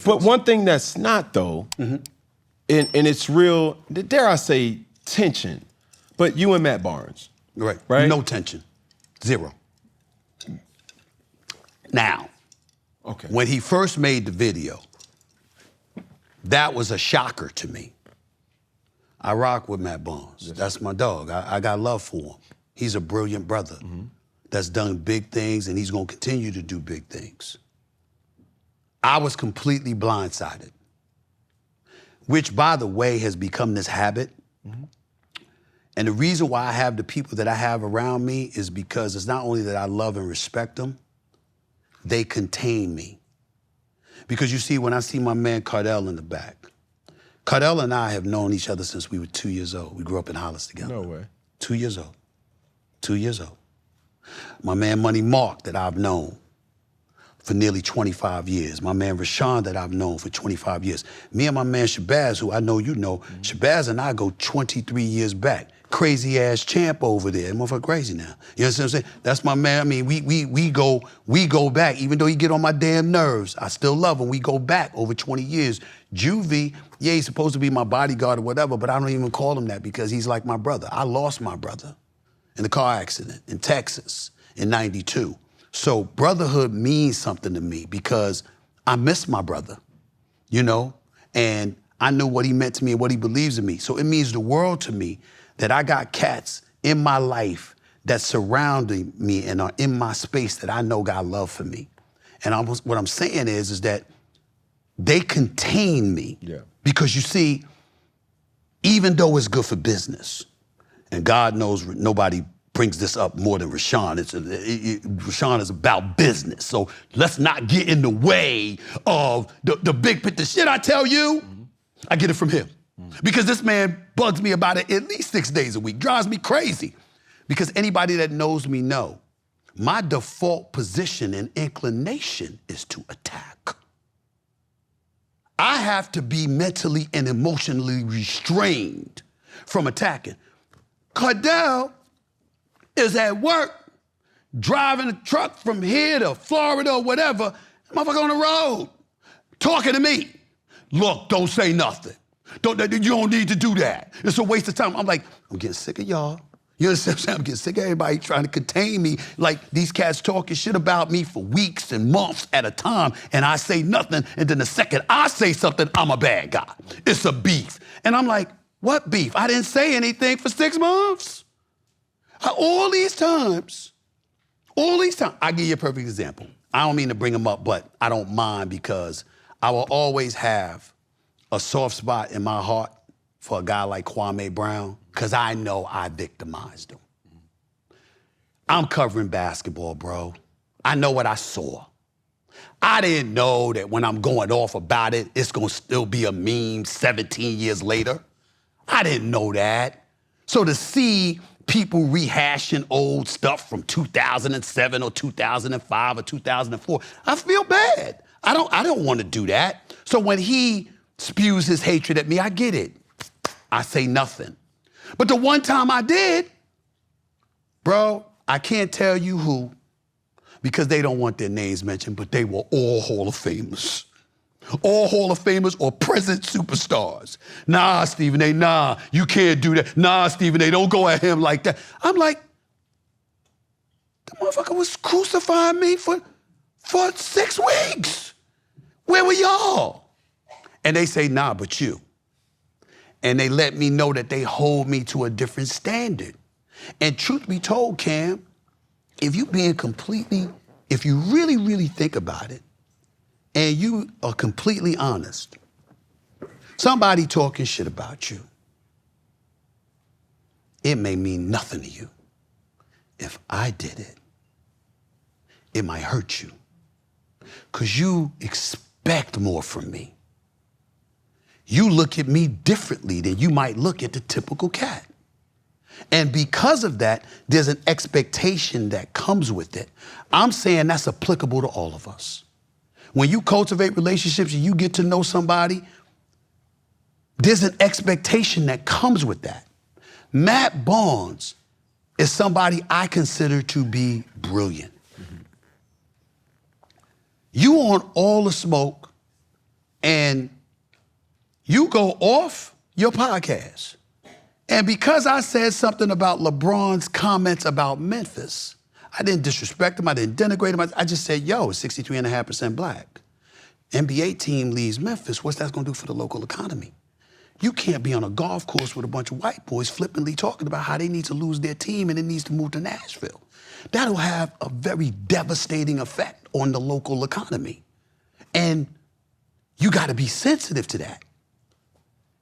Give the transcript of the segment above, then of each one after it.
But one thing that's not, though, and it's real, dare I say, tension, but you and Matt Barnes. Right. No tension. Zero. Now, when he first made the video, that was a shocker to me. I rock with Matt Barnes. Yes. That's my dog. I got love for him. He's a brilliant brother that's done big things, and he's gonna continue to do big things. I was completely blindsided, which, by the way, has become this habit. And the reason why I have the people that I have around me is because it's not only that I love and respect them, they contain me. Because you see, when I see my man Cardell in the back, Cardell and I have known each other since we were 2 years old. We grew up in Hollis together. No way. 2 years old. 2 years old. My man Money Mark that I've known for nearly 25 years. My man Vashon that I've known for 25 years. Me and my man Shabazz, who I know you know, Shabazz and I go 23 years back. Crazy ass champ over there. Motherfucker crazy now. You understand what I'm saying? That's my man. I mean, we go back. Even though he get on my damn nerves, I still love him. We go back over 20 years. Juvie, yeah, he's supposed to be my bodyguard or whatever, but I don't even call him that because he's like my brother. I lost my brother in a car accident in Texas in '92. So brotherhood means something to me because I miss my brother, you know? And I know what he meant to me and what he believes in me. So it means the world to me that I got cats in my life that surrounding me and are in my space that I know got love for me. And what I'm saying is that they contain me. Yeah. Because you see, even though it's good for business, and God knows nobody brings this up more than Rashawn. Rashawn is about business. So let's not get in the way of the big picture. The shit I tell you, I get it from him. Because this man bugs me about it at least 6 days a week, drives me crazy. Because anybody that knows me know, my default position and inclination is to attack. I have to be mentally and emotionally restrained from attacking. Cardell is at work, driving a truck from here to Florida or whatever, motherfucker on the road, talking to me. Look, don't say nothing. You don't need to do that. It's a waste of time. I'm like, I'm getting sick of y'all. You understand what I'm saying? I'm getting sick of everybody trying to contain me. Like these cats talking shit about me for weeks and months at a time, and I say nothing, and then the second I say something, I'm a bad guy. It's a beef. And I'm like, what beef? I didn't say anything for 6 months. All these times, I'll give you a perfect example. I don't mean to bring them up, but I don't mind because I will always have a soft spot in my heart for a guy like Kwame Brown because I know I victimized him. I'm covering basketball, bro. I know what I saw. I didn't know that when I'm going off about it, it's gonna still be a meme 17 years later. I didn't know that. So to see people rehashing old stuff from 2007 or 2005 or 2004, I feel bad. I don't want to do that. So when he spews his hatred at me, I get it. I say nothing. But the one time I did, bro, I can't tell you who because they don't want their names mentioned, but they were all Hall of Famers. All Hall of Famers or present superstars. Nah, Stephen A., nah, you can't do that. Nah, Stephen A., don't go at him like that. I'm like, the motherfucker was crucifying me for 6 weeks. Where were y'all? And they say, nah, but you. And they let me know that they hold me to a different standard. And truth be told, Cam, if you really, really think about it, and you are completely honest, somebody talking shit about you, it may mean nothing to you. If I did it, it might hurt you. Because you expect more from me. You look at me differently than you might look at the typical cat. And because of that, there's an expectation that comes with it. I'm saying that's applicable to all of us. When you cultivate relationships and you get to know somebody, there's an expectation that comes with that. Matt Barnes is somebody I consider to be brilliant. You want all the smoke you go off your podcast. And because I said something about LeBron's comments about Memphis, I didn't disrespect him, I didn't denigrate him, I just said, yo, it's 63.5% black. NBA team leaves Memphis, what's that gonna do for the local economy? You can't be on a golf course with a bunch of white boys flippantly talking about how they need to lose their team and it needs to move to Nashville. That'll have a very devastating effect on the local economy. And you gotta be sensitive to that.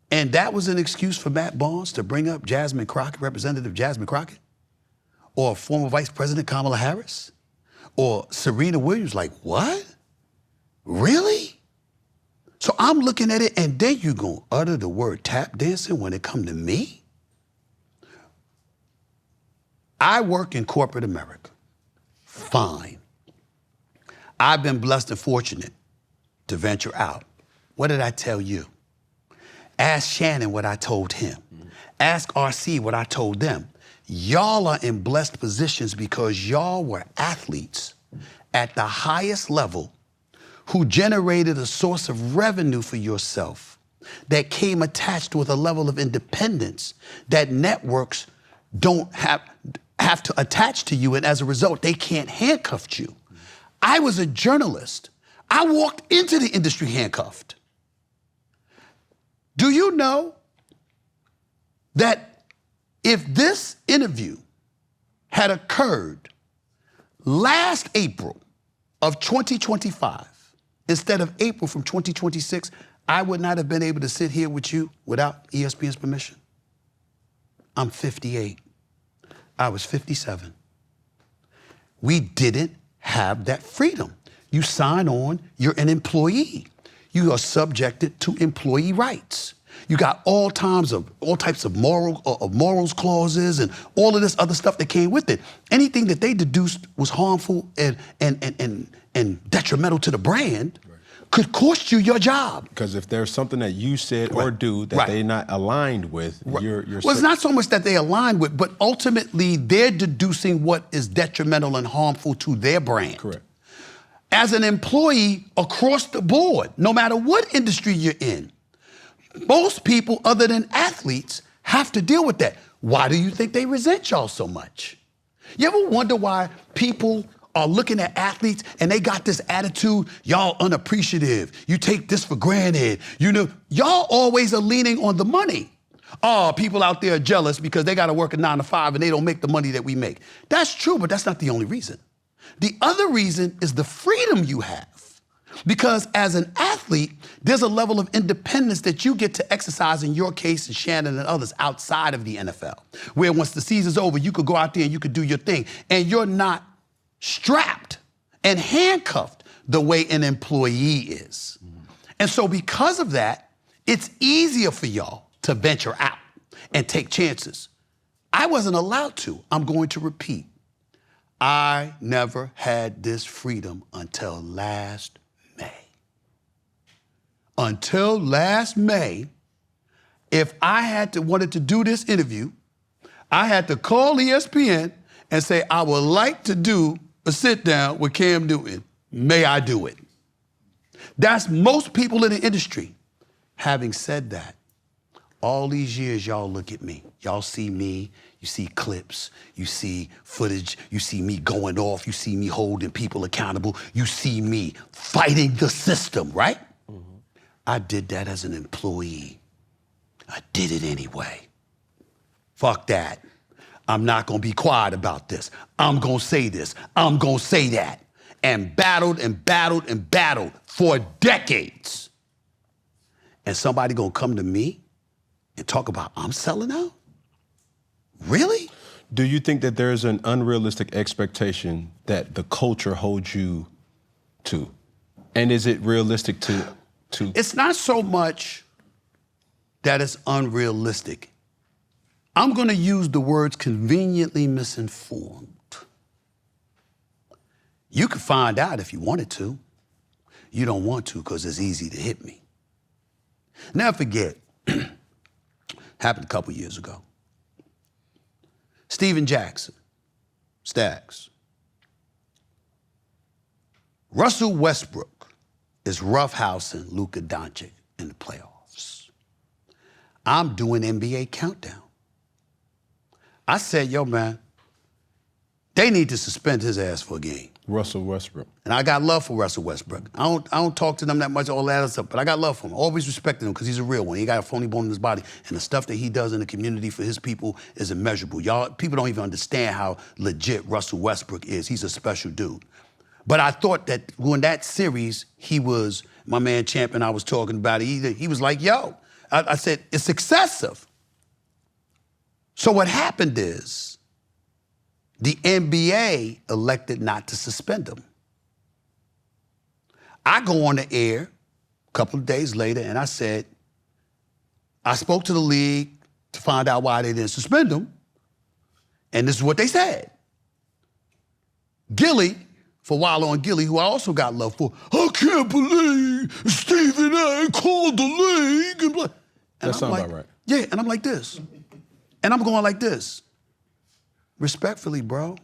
And that was an excuse for Matt Barnes to bring up Jasmine Crockett, Representative Jasmine Crockett, or former Vice President Kamala Harris, or Serena Williams. Like, what? Really? So I'm looking at it, and then you gonna utter the word tap dancing when it come to me? I work in corporate America. Fine. I've been blessed and fortunate to venture out. What did I tell you? Ask Shannon what I told him. Ask RC what I told them. Y'all are in blessed positions because y'all were athletes at the highest level who generated a source of revenue for yourself that came attached with a level of independence that networks don't have to attach to you, and as a result, they can't handcuff you. I was a journalist. I walked into the industry handcuffed. Do you know that if this interview had occurred last April of 2025, instead of April from 2026, I would not have been able to sit here with you without ESPN's permission? I'm 58. I was 57. We didn't have that freedom. You sign on, you're an employee. You are subjected to employee rights. You got all types of morals clauses and all of this other stuff that came with it. Anything that they deduced was harmful and detrimental to the brand could cost you your job. Because if there's something that you said or do that they're not aligned with, you're well, it's not so much that they align with, but ultimately they're deducing what is detrimental and harmful to their brand. Correct. As an employee across the board, no matter what industry you're in, most people other than athletes have to deal with that. Why do you think they resent y'all so much? You ever wonder why people are looking at athletes and they got this attitude, y'all unappreciative, you take this for granted, you know, y'all always are leaning on the money. Oh, people out there are jealous because they gotta work a 9 to 5 and they don't make the money that we make. That's true, but that's not the only reason. The other reason is the freedom you have. Because as an athlete, there's a level of independence that you get to exercise, in your case, and Shannon and others, outside of the NFL, where once the season's over, you could go out there and you could do your thing, and you're not strapped and handcuffed the way an employee is. And so because of that, it's easier for y'all to venture out and take chances. I wasn't allowed to. I'm going to repeat. I never had this freedom until last May. Until last May, if I wanted to do this interview, I had to call ESPN and say, I would like to do a sit down with Cam Newton. May I do it? That's most people in the industry. Having said that, all these years, y'all look at me. Y'all see me, you see clips, you see footage, you see me going off, you see me holding people accountable, you see me fighting the system, right? Mm-hmm. I did that as an employee. I did it anyway. Fuck that. I'm not gonna be quiet about this. I'm gonna say this, I'm gonna say that. And battled and battled and battled for decades. And somebody gonna come to me and talk about I'm selling out? Really? Do you think that there's an unrealistic expectation that the culture holds you to? And is it realistic to? It's not so much that it's unrealistic. I'm gonna use the words conveniently misinformed. You could find out if you wanted to. You don't want to because it's easy to hit me. Never forget, happened a couple years ago. Steven Jackson, Stags. Russell Westbrook is roughhousing Luka Doncic in the playoffs. I'm doing NBA Countdown. I said, yo, man, they need to suspend his ass for a game. Russell Westbrook. And I got love for Russell Westbrook. I don't talk to them that much, all that other stuff, but I got love for him. Always respected him because he's a real one. He got a phony bone in his body, and the stuff that he does in the community for his people is immeasurable. Y'all, people don't even understand how legit Russell Westbrook is. He's a special dude. But I thought that when that series, he was, my man Champ and I was talking about it, he was like, yo, I said, it's excessive. So what happened is, the NBA elected not to suspend him. I go on the air a couple of days later and I said, I spoke to the league to find out why they didn't suspend him. And this is what they said. Gilly, for Wallow and Gilly, who I also got love for, I can't believe Stephen A. called the league. And that sounds like, about right. Yeah, and I'm like this. And I'm going like this. Respectfully, bro,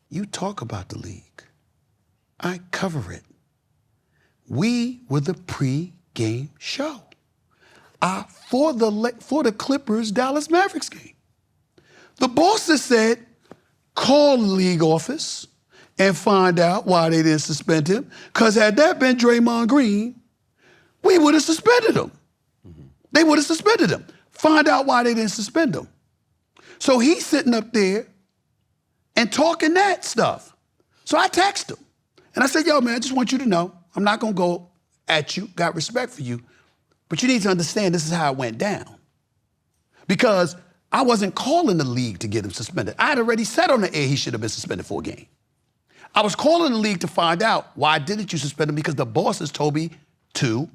you talk about the league. I cover it. We were the pre-game show for the Clippers Dallas Mavericks game. The bosses said, call the league office and find out why they didn't suspend him, because had that been Draymond Green, we would have suspended him. Mm-hmm. They would have suspended him. Find out why they didn't suspend him. So he's sitting up there and talking that stuff. So I text him. And I said, yo, man, I just want you to know, I'm not going to go at you, got respect for you, but you need to understand this is how it went down. Because I wasn't calling the league to get him suspended. I had already said on the air he should have been suspended for a game. I was calling the league to find out why didn't you suspend him, because the bosses told me to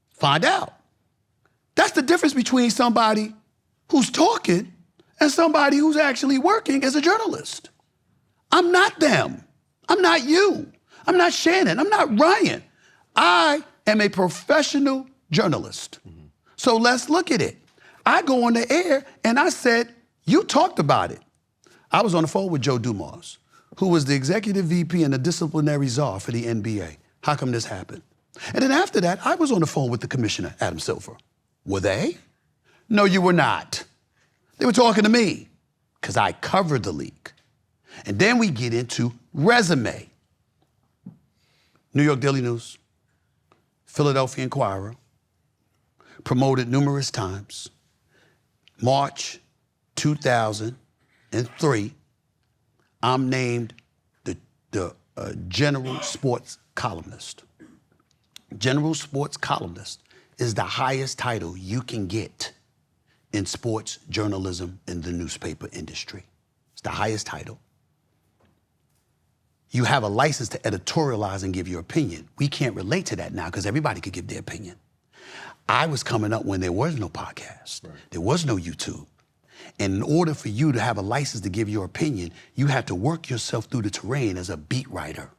find out. That's the difference between somebody who's talking and somebody who's actually working as a journalist. I'm not them. I'm not you. I'm not Shannon. I'm not Ryan. I am a professional journalist. Mm-hmm. So let's look at it. I go on the air and I said, you talked about it. I was on the phone with Joe Dumars, who was the executive VP and the disciplinary czar for the NBA. How come this happened? And then after that, I was on the phone with the commissioner, Adam Silver. Were they? No, you were not. They were talking to me because I covered the league. And then we get into resume. New York Daily News, Philadelphia Inquirer, promoted numerous times. March 2003, I'm named the general sports columnist. General sports columnist is the highest title you can get in sports journalism in the newspaper industry. It's the highest title. You have a license to editorialize and give your opinion. We can't relate to that now because everybody could give their opinion. I was coming up when there was no podcast. Right. There was no YouTube. And in order for you to have a license to give your opinion, you had to work yourself through the terrain as a beat writer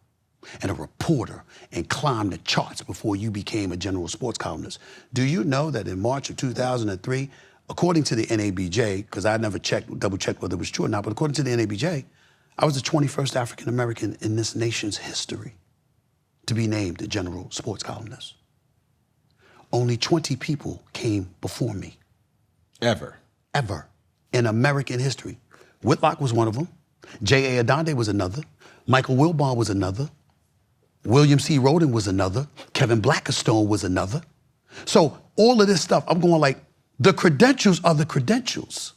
and a reporter and climb the charts before you became a general sports columnist. Do you know that in March of 2003, according to the NABJ, because I never double-checked whether it was true or not, but according to the NABJ, I was the 21st African-American in this nation's history to be named the general sports columnist. Only 20 people came before me. Ever in American history. Whitlock was one of them. J.A. Adonde was another. Michael Wilbon was another. William C. Roden was another. Kevin Blackistone was another. So all of this stuff, I'm going like, the credentials are the credentials.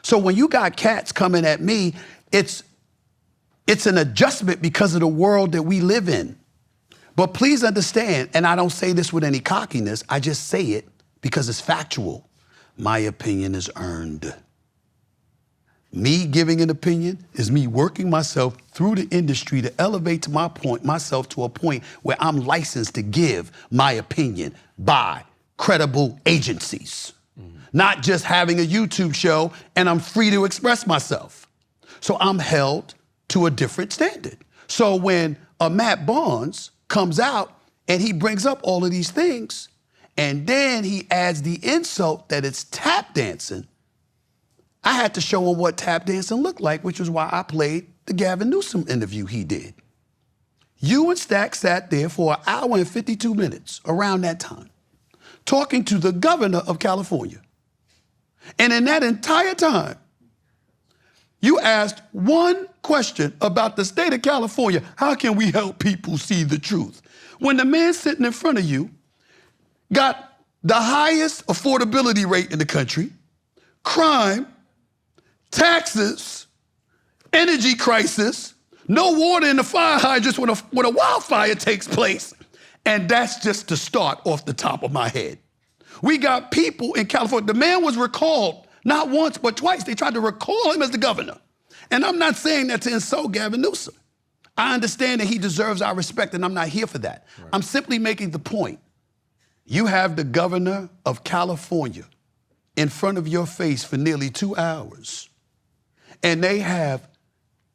So when you got cats coming at me, it's an adjustment because of the world that we live in. But please understand, and I don't say this with any cockiness, I just say it because it's factual. My opinion is earned. Me giving an opinion is me working myself through the industry to elevate myself to a point where I'm licensed to give my opinion by credible agencies. Mm-hmm. Not just having a YouTube show and I'm free to express myself. So I'm held to a different standard. So when a Matt Barnes comes out and he brings up all of these things, and then he adds the insult that it's tap dancing, I had to show him what tap dancing looked like, which was why I played the Gavin Newsom interview he did. You and Stack sat there for an hour and 52 minutes around that time, talking to the governor of California, And in that entire time, you asked one question about the state of California. How can we help people see the truth? When the man sitting in front of you got the highest affordability rate in the country, crime, taxes, energy crisis, no water in the fire hydrants when a wildfire takes place. And that's just to start off the top of my head. We got people in California. The man was recalled not once, but twice. They tried to recall him as the governor. And I'm not saying that to insult Gavin Newsom. I understand that he deserves our respect, and I'm not here for that. Right. I'm simply making the point. You have the governor of California in front of your face for nearly 2 hours, and they have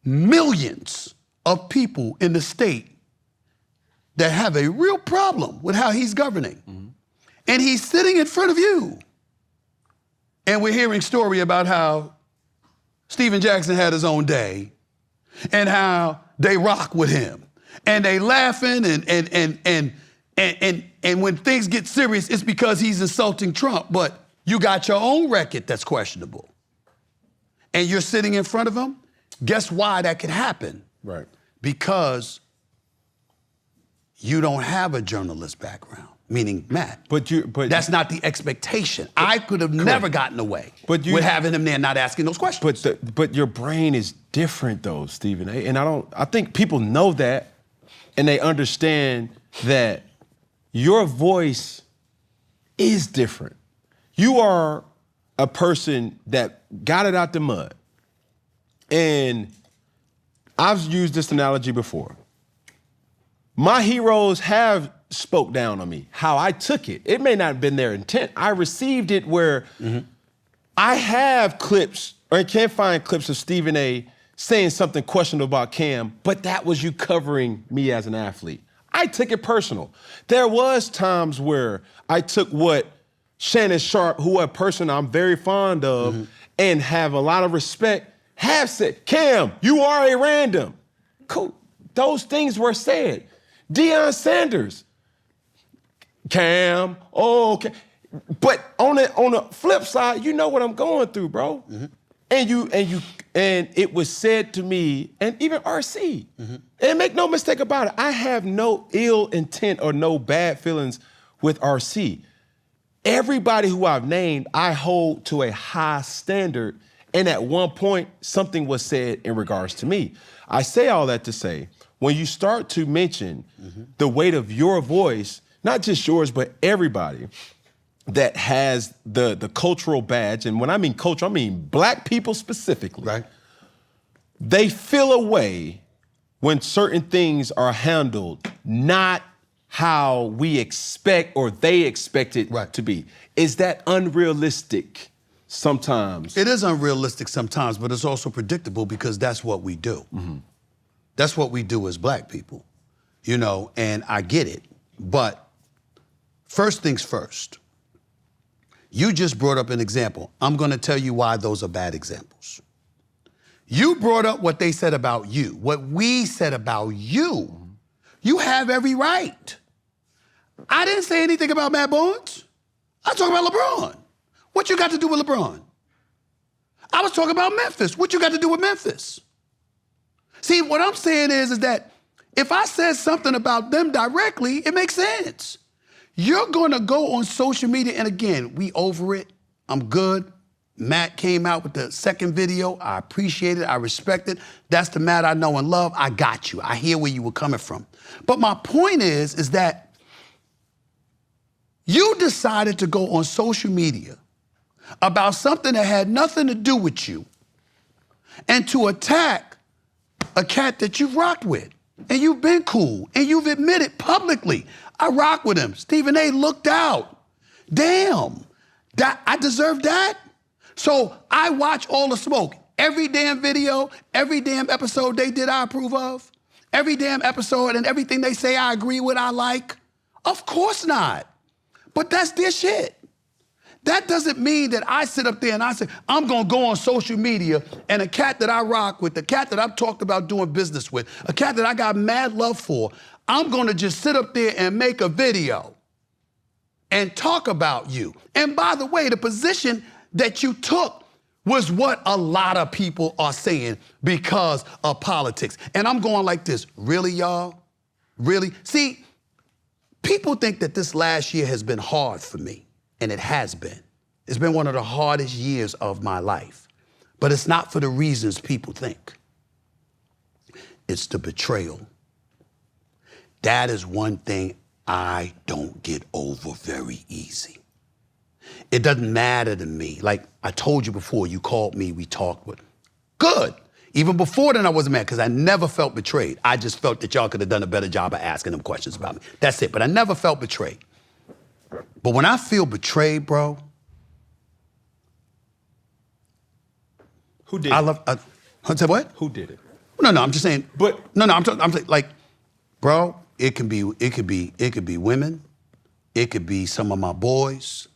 millions of people in the state that have a real problem with how he's governing. Mm-hmm. And he's sitting in front of you. And we're hearing story about how Stephen Jackson had his own day and how they rock with him. And they laughing and when things get serious, it's because he's insulting Trump. But you got your own record that's questionable. And you're sitting in front of him. Guess why that could happen? Right. Because you don't have a journalist background. Meaning Matt. But that's not the expectation. I could have never gotten away with having him there not asking those questions. But your brain is different though, Stephen A. And I think people know that and they understand that your voice is different. You are a person that got it out the mud. And I've used this analogy before. My heroes have spoke down on me, how I took it. It may not have been their intent. I received it where I have clips, or I can't find clips of Stephen A. saying something questionable about Cam, but that was you covering me as an athlete. I took it personal. There was times where I took what Shannon Sharp, who a person I'm very fond of and have a lot of respect, have said, Cam, you are a random. Cool. Those things were said. Deion Sanders, Cam, okay. But on the flip side, you know what I'm going through, bro. And it was said to me, and even RC, and make no mistake about it, I have no ill intent or no bad feelings with RC. Everybody who I've named, I hold to a high standard, and at one point, something was said in regards to me. I say all that to say, when you start to mention the weight of your voice, not just yours, but everybody that has the cultural badge, and when I mean culture, I mean black people specifically. Right. They feel a way when certain things are handled not how we expect or they expect it to be. Is that unrealistic sometimes? It is unrealistic sometimes, but it's also predictable because that's what we do. That's what we do as black people, you know, and I get it. But first things first, you just brought up an example. I'm gonna tell you why those are bad examples. You brought up what they said about you, what we said about you. You have every right. I didn't say anything about Matt Barnes. I was talking about LeBron. What you got to do with LeBron? I was talking about Memphis. What you got to do with Memphis? See, what I'm saying is that if I said something about them directly, it makes sense. You're gonna go on social media, and again, we over it. I'm good. Matt came out with the second video. I appreciate it, I respect it. That's the Matt I know and love. I got you. I hear where you were coming from. But my point is that you decided to go on social media about something that had nothing to do with you and to attack a cat that you've rocked with, and you've been cool, and you've admitted publicly, I rock with him. Stephen A. looked out. Damn, I deserve that? So I watch all the smoke. Every damn video, every damn episode they did I approve of. Every damn episode and everything they say I agree with, I like. Of course not. But that's their shit. That doesn't mean that I sit up there and I say, I'm gonna go on social media and a cat that I rock with, the cat that I've talked about doing business with, a cat that I got mad love for, I'm gonna just sit up there and make a video and talk about you. And by the way, the position that you took was what a lot of people are saying because of politics. And I'm going like this, really, y'all? Really? See, people think that this last year has been hard for me, and it has been. It's been one of the hardest years of my life. But it's not for the reasons people think. It's the betrayal. That is one thing I don't get over very easy. It doesn't matter to me. Like I told you before, you called me, we talked with. Good. Even before then I wasn't mad because I never felt betrayed. I just felt that y'all could have done a better job of asking them questions about me. That's it, but I never felt betrayed. But when I feel betrayed, bro. Who did it? Say what? Who did it? No, I'm just saying. But I'm saying, like, bro, it could be women, it could be some of my boys,